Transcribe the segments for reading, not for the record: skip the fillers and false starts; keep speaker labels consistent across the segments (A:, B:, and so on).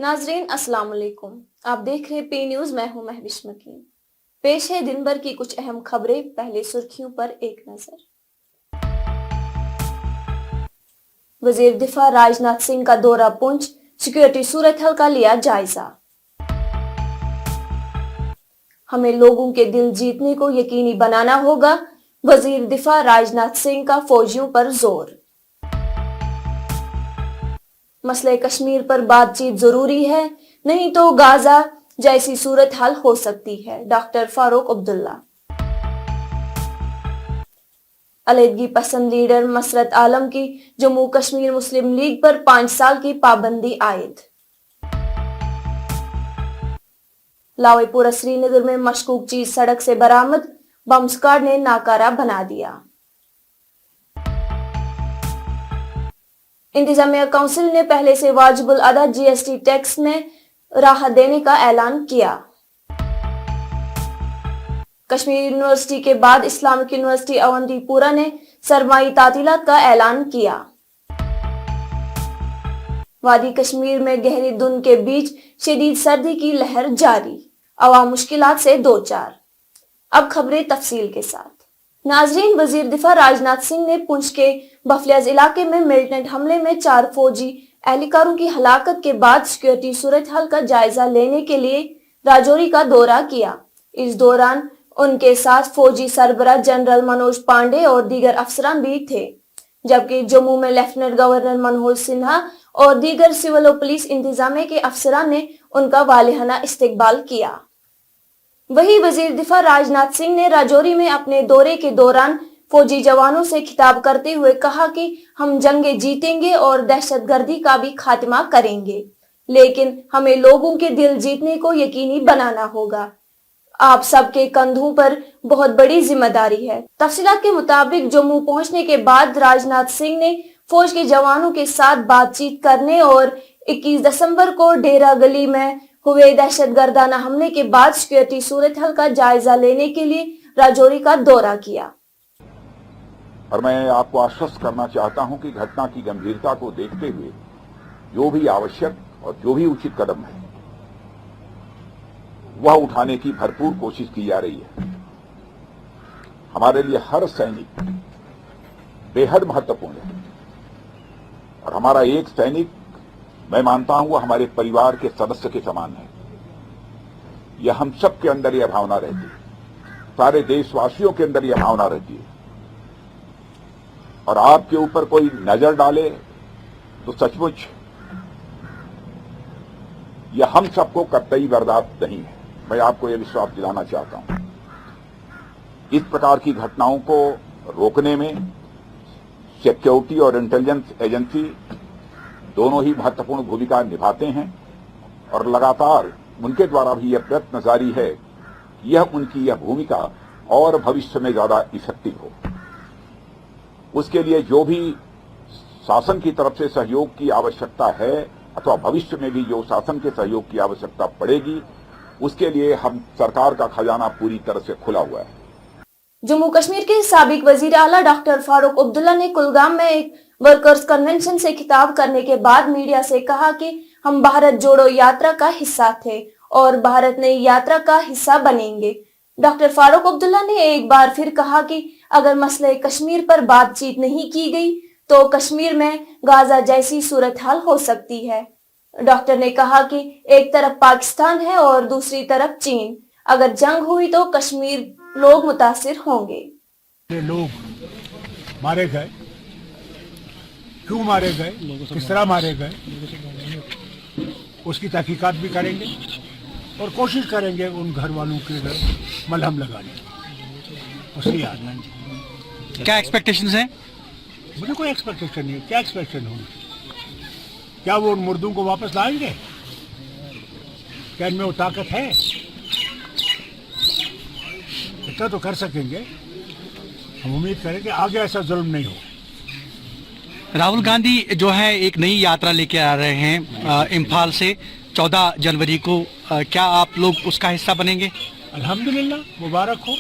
A: नाजरीन अस्सलाम वालेकुम, आप देख रहे पी न्यूज। मैं हूं महविश मकीन। पेश है दिन भर की कुछ अहम खबरें। पहले सुर्खियों पर एक नजर। वजीर दिफा राजनाथ सिंह का दौरा पुंछ, सिक्योरिटी सूरत हाल का लिया जायजा। हमें लोगों के दिल जीतने को यकीनी बनाना होगा, वजीर दिफा राजनाथ सिंह का फौजियों पर जोर। मसले कश्मीर पर बातचीत जरूरी है, नहीं तो गाजा जैसी सूरत हाल हो सकती है, डॉक्टर फारूक अब्दुल्ला। अलहदगी पसंद लीडर मसरत आलम की जम्मू कश्मीर मुस्लिम लीग पर 5 साल की पाबंदी आयद। लावेपुरा श्रीनगर में मशकूक चीज सड़क से बरामद, बम स्क्वाड ने नाकारा बना दिया। इंतजामिया काउंसिल ने पहले से वाजिबुल अदा जीएसटी टैक्स में राहत देने का ऐलान किया। कश्मीर यूनिवर्सिटी के बाद इस्लामिक यूनिवर्सिटी अवंतीपुरा ने सरमाई तातीलात का ऐलान किया। वादी कश्मीर में गहरी धुंध के बीच शदीद सर्दी की लहर जारी, अवाम मुश्किलात से दो चार। अब खबरें तफसील के साथ। नाजरीन, वजीर दिफा राजनाथ सिंह ने पुंछ के बफलियाज इलाके में मिलिटेंट हमले में 4 फौजी एहलकारों की हलाकत के बाद सिक्योरिटी सूरत हाल का जायजा लेने के लिए राजौरी का दौरा किया। इस दौरान उनके साथ फौजी सरबराह जनरल मनोज पांडे और दीगर अफसरान भी थे, जबकि जम्मू में लेफ्टिनेंट गवर्नर मनोहर सिन्हा और दीगर सिविल और पुलिस इंतजामिया के अफसरान ने उनका वालिहाना इस्तकबाल किया। वही वजीर दिफा राजनाथ सिंह ने राजौरी में अपने दौरे के दौरान फौजी जवानों से खिताब करते हुए कहा कि हम जंगे जीतेंगे और दहशतगर्दी का भी खात्मा करेंगे, लेकिन हमें लोगों के दिल जीतने को यकीनी बनाना होगा। आप सबके कंधों पर बहुत बड़ी जिम्मेदारी है। तफसीलात के मुताबिक जम्मू पहुंचने के बाद राजनाथ सिंह ने फौज के जवानों के साथ बातचीत करने और 21 दिसंबर को डेरा गली में हुए दहशतगर्दाना हमले के बाद सिक्योरिटी सूरत हाल का जायजा लेने के लिए राजौरी का दौरा किया।
B: और मैं आपको आश्वस्त करना चाहता हूं कि घटना की गंभीरता को देखते हुए जो भी आवश्यक और जो भी उचित कदम है वह उठाने की भरपूर कोशिश की जा रही है। हमारे लिए हर सैनिक बेहद महत्वपूर्ण है और हमारा एक सैनिक, मैं मानता हूं, वह हमारे परिवार के सदस्य के समान है। यह हम सब के अंदर यह भावना रहती है, सारे देशवासियों के अंदर यह भावना रहती है। और आपके ऊपर कोई नजर डाले तो सचमुच यह हम सबको कतई बर्दाश्त नहीं है। मैं आपको यह विश्वास दिलाना चाहता हूं। इस प्रकार की घटनाओं को रोकने में सिक्योरिटी और इंटेलिजेंस एजेंसी दोनों ही महत्वपूर्ण भूमिका निभाते हैं और लगातार उनके द्वारा भी यह प्रयत्न जारी है कि यह उनकी यह भूमिका और भविष्य में ज्यादा इफेक्टिव हो। उसके लिए जो भी शासन की तरफ से सहयोग की आवश्यकता है अथवा भविष्य में भी जो शासन के सहयोग की आवश्यकता पड़ेगी, उसके लिए हम सरकार का खजाना पूरी तरह से खुला हुआ है।
A: जम्मू कश्मीर के साबिक वजीर आला डॉक्टर फारूक अब्दुल्ला ने कुलगाम में एक वर्कर्स कन्वेंशन से खिताब करने के बाद मीडिया से कहा कि हम भारत जोड़ो यात्रा का हिस्सा थे और भारत नई यात्रा का हिस्सा बनेंगे। डॉक्टर फारूक अब्दुल्ला ने एक बार फिर कहा कि अगर मसले कश्मीर पर बातचीत नहीं की गई तो कश्मीर में गाजा जैसी सूरत हाल हो सकती है। डॉक्टर ने कहा कि एक तरफ पाकिस्तान है और दूसरी तरफ चीन। अगर जंग हुई तो कश्मीर लोग मुतासिर होंगे।
C: ये लोग मारे गए, क्यों मारे गए, किस तरह मारे गए, उसकी तहकीकात भी करेंगे और कोशिश करेंगे उन घर वालों के घर मलहम लगाने उसकी याद।
D: क्या एक्सपेक्टेशंस हैं?
C: मुझे कोई एक्सपेक्टेशन नहीं है। क्या एक्सपेक्टेशन होगी? क्या वो उन मुर्दों को वापस लाएंगे? क्या इनमें वो ताकत है? इतना तो कर सकेंगे। हम उम्मीद करें कि आगे ऐसा जुल्म नहीं हो।
D: राहुल गांधी जो है एक नई यात्रा लेके आ रहे हैं इम्फाल से 14 जनवरी को, क्या आप लोग उसका हिस्सा बनेंगे?
C: अल्हम्दुलिल्लाह, मुबारक हो।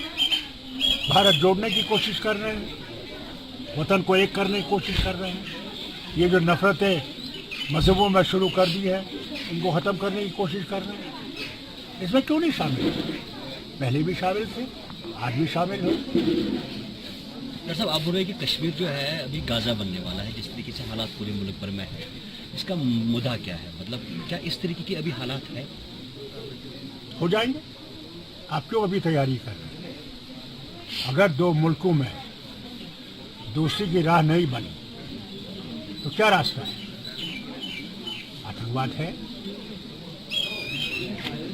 C: भारत जोड़ने की कोशिश कर रहे हैं, वतन को एक करने की कोशिश कर रहे हैं। ये जो नफरतें मजहबों में शुरू कर दी है, उनको ख़त्म करने की कोशिश कर रहे हैं। इसमें क्यों नहीं शामिल? पहले भी शामिल थे, आज भी शामिल हो।
E: डॉक्टर साहब, आप बोल रहे हैं कि कश्मीर जो है अभी गाज़ा बनने वाला है, जिस तरीके से हालात पूरे मुल्क भर में है, इसका मुद्दा क्या है? मतलब क्या इस तरीके की अभी हालात है?
C: हो जाएंगे। आप क्यों अभी तैयारी कर रहे हैं? अगर दो मुल्कों में दोस्ती की राह नहीं बनी तो क्या रास्ता है? आतंकवाद है।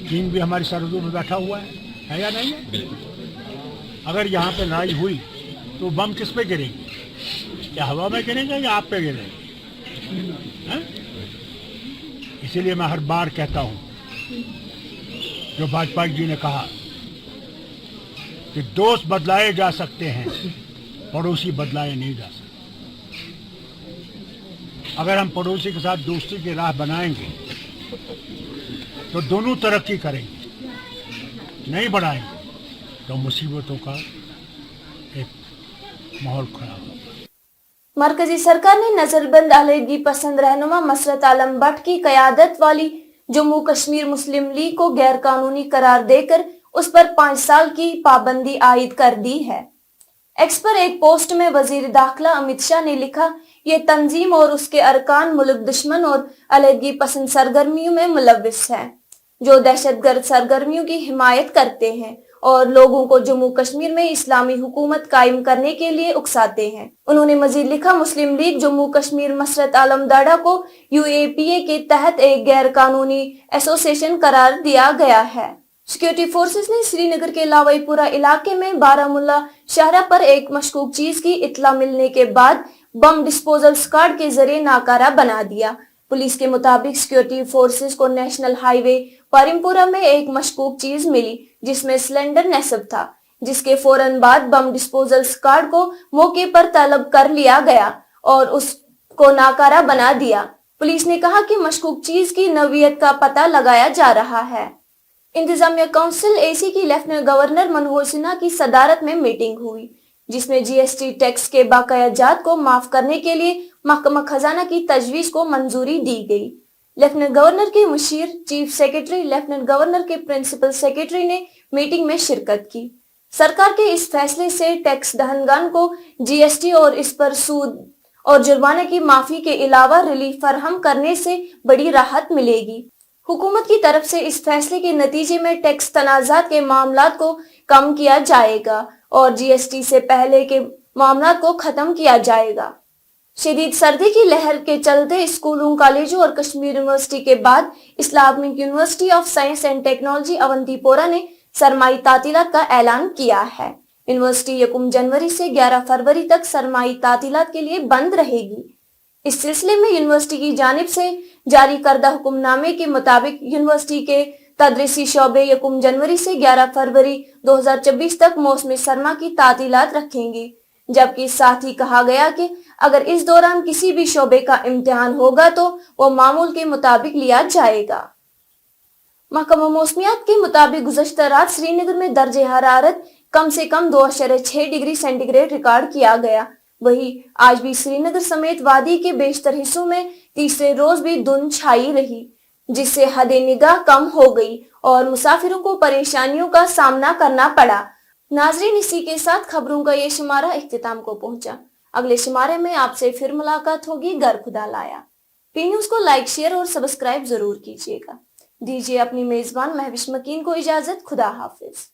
C: चीन भी हमारी सरहदों में बैठा हुआ है या नहीं है?
E: बिल्कुल।
C: अगर यहाँ पे लड़ाई हुई तो बम किस पे गिरेंगे? क्या हवा में गिरेंगे या आप पे गिरेंगे? हैं? इसीलिए मैं हर बार कहता हूँ, जो वाजपेयी जी ने कहा कि दोस्त बदलाए जा सकते हैं, पड़ोसी बदलाए नहीं जा सकते। अगर हम पड़ोसी के साथ दोस्ती की राह बनाएंगे तो दोनों तरक्की करेंगे, नहीं बढ़ाएंगे तो मुसीबतों का एक माहौल खड़ा होगा।
A: मरकजी सरकार ने नजरबंद अलहदगी पसंद रहनुमा मसरत आलम भट्ट की क़यादत वाली जम्मू कश्मीर मुस्लिम लीग को गैर कानूनी करार देकर उस पर 5 साल की पाबंदी आयद कर दी है। एक्स पर एक पोस्ट में वजीर दाखिला अमित शाह ने लिखा, ये तंजीम और उसके अरकान मुल्क दुश्मन और अलहदगी पसंद सरगर्मियों में मुलव्विस हैं, जो दहशतगर्द सरगर्मियों की हिमायत करते हैं और लोगों को जम्मू कश्मीर में इस्लामी हुकूमत कायम करने के लिए उकसाते हैं। उन्होंने मजीद लिखा, मुस्लिम लीग जम्मू कश्मीर मसरत आलम दाड़ा को UAPA के तहत एक गैर कानूनी एसोसिएशन करार दिया गया है। सिक्योरिटी फोर्सेस ने श्रीनगर के लावाईपुरा इलाके में बारामुल्ला शहरा पर एक मशकूक चीज की इत्ला मिलने के बाद बम डिस्पोजल स्क्वाड के जरिए नाकारा बना दिया। पुलिस के मुताबिक सिक्योरिटी फोर्सेस को नेशनल हाईवे पारिमपुरा में एक मशकूक चीज मिली जिसमें सिलेंडर नस्ब था, जिसके फौरन बाद बम डिस्पोजल स्क्वाड को मौके पर तलब कर लिया गया और उसको नाकारा बना दिया। पुलिस ने कहा कि मशकूक चीज की नौइयत का पता लगाया जा रहा है। इंतजामिया काउंसिल AC की लेफ्टिनेंट गवर्नर मनोहर सिन्हा की सदारत में मीटिंग हुई, जिसमें GST टैक्स के बकाया जात को माफ करने के लिए महकमा खजाना की तजवीज को मंजूरी दी गई। लेफ्टिनेंट गवर्नर के मुशीर, चीफ सेक्रेटरी, लेफ्टिनेंट गवर्नर के प्रिंसिपल सेक्रेटरी ने मीटिंग में शिरकत की। सरकार के इस फैसले से टैक्स दहनगान को GST और इस पर सूद और जुर्माने की माफी के अलावा रिलीफ फराहम करने से बड़ी राहत मिलेगी। हुकूमत की तरफ से इस फैसले के नतीजे में टैक्स तनाज़ात के मामलात को कम किया जाएगा और GST से पहले के मामलात को खत्म किया जाएगा। शदीद सर्दी की लहर के चलते स्कूलों, कॉलेजों और कश्मीर यूनिवर्सिटी के बाद Islamic university of science and technology Awantipora ने सरमाई तातीलात का ऐलान किया है। यूनिवर्सिटी 1 जनवरी से 11 फरवरी तक सरमाई तातीलात के लिए बंद रहेगी। इस सिलसिले में यूनिवर्सिटी की जानिब से जारी करदा हुक्मनामे के मुताबिक यूनिवर्सिटी के तदरीसी शोबे 1 जनवरी से 11 फरवरी 2024 तक मौसम सरमा की तातीलात रखेंगे, जबकि साथ ही कहा गया कि अगर इस दौरान किसी भी शोबे का इम्तिहान होगा तो वो मामूल के मुताबिक लिया जाएगा। महकमा मौसमियात के मुताबिक गुज़श्ता रात श्रीनगर में दर्जे हरारत कम से कम 2.6 डिग्री सेंटीग्रेड रिकॉर्ड किया गया। वहीं आज भी श्रीनगर समेत वादी के बेशतर हिस्सों में तीसरे रोज भी धुंध छाई रही, जिससे हदे निगाह कम हो गई और मुसाफिरों को परेशानियों का सामना करना पड़ा। नाजरीन, इसी के साथ खबरों का ये शुमारा इख्तिताम को पहुंचा। अगले शुमारे में आपसे फिर मुलाकात होगी। गर खुदा लाया। पी न्यूज को लाइक, शेयर और सब्सक्राइब जरूर कीजिएगा। दीजिए अपनी मेजबान महविश मकीन को इजाजत। खुदा हाफिज।